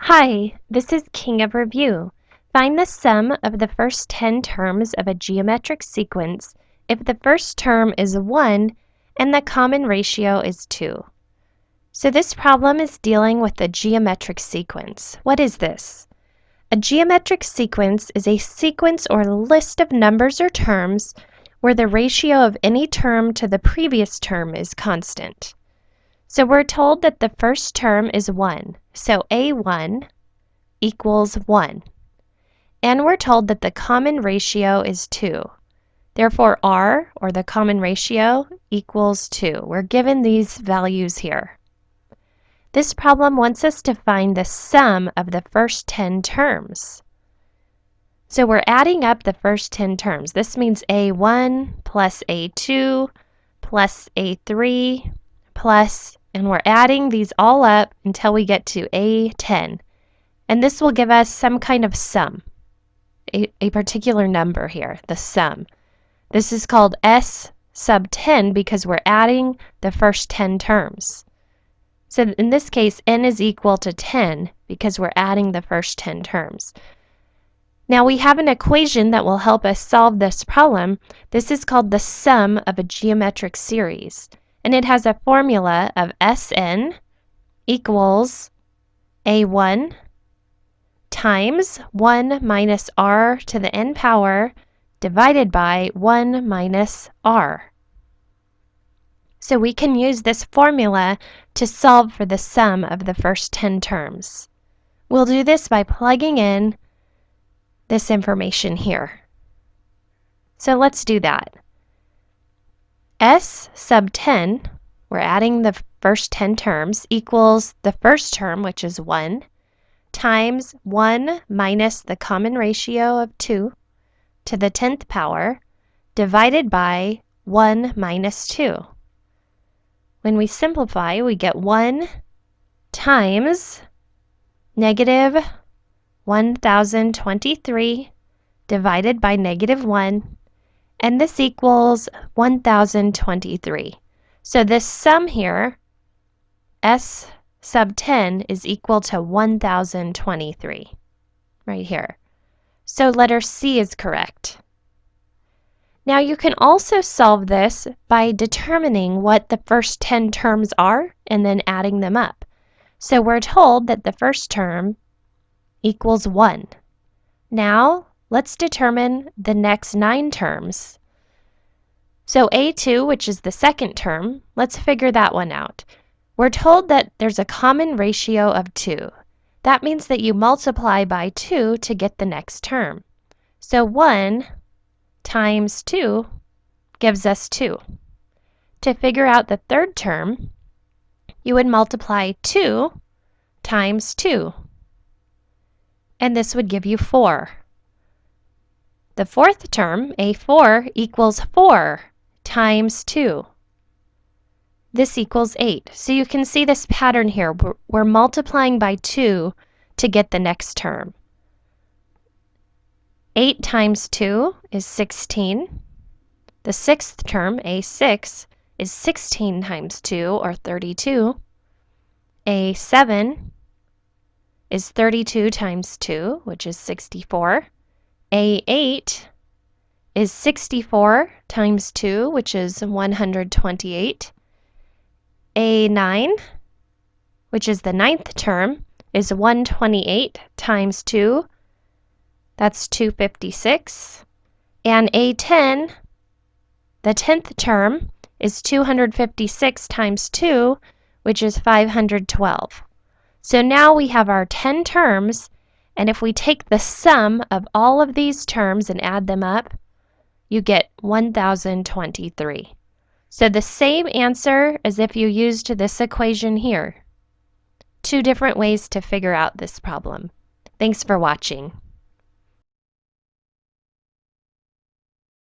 Hi, this is King of Review. Find the sum of the first 10 terms of a geometric sequence if the first term is 1 and the common ratio is 2. So this problem is dealing with the geometric sequence. What is this? A geometric sequence is a sequence or list of numbers or terms where the ratio of any term to the previous term is constant. So we're told that the first term is 1, so A1 equals 1. And we're told that the common ratio is 2. Therefore, R, or the common ratio, equals 2. We're given these values here. This problem wants us to find the sum of the first 10 terms. So we're adding up the first 10 terms. This means A1 plus A2 plus A3 plus, and we're adding these all up until we get to A10. And this will give us some kind of sum, a particular number here, the sum. This is called S sub 10 because we're adding the first 10 terms. So in this case, n is equal to 10 because we're adding the first 10 terms. Now we have an equation that will help us solve this problem. This is called the sum of a geometric series. And it has a formula of Sn equals A1 times 1 minus r to the n power divided by 1 minus r. So we can use this formula to solve for the sum of the first 10 terms. We'll do this by plugging in this information here. So let's do that. S sub 10, we're adding the first 10 terms, equals the first term, which is 1, times 1 minus the common ratio of 2 to the 10th power divided by 1 minus 2. When we simplify, we get 1 times negative 1023 divided by negative 1, and this equals 1023. So this sum here, S sub 10, is equal to 1023 right here. So letter C is correct. Now you can also solve this by determining what the first 10 terms are and then adding them up. So we're told that the first term equals 1. Now let's determine the next 9 terms. So A2, which is the second term, let's figure that one out. We're told that there's a common ratio of 2. That means that you multiply by 2 to get the next term. So 1 times 2 gives us 2. To figure out the third term, you would multiply 2 times 2, and this would give you 4. The fourth term, A4, equals 4 times 2. This equals 8. So you can see this pattern here. We're multiplying by 2 to get the next term. 8 times 2 is 16. The sixth term, A6, is 16 times 2, or 32. A7 is 32 times 2, which is 64. A8 is 64 times 2, which is 128. A9, which is the ninth term, is 128 times 2. That's 256. And A10, the 10th term, is 256 times 2, which is 512. So now we have our 10 terms, and if we take the sum of all of these terms and add them up, you get 1023. So the same answer as if you used this equation here. 2 different ways to figure out this problem. Thanks for watching.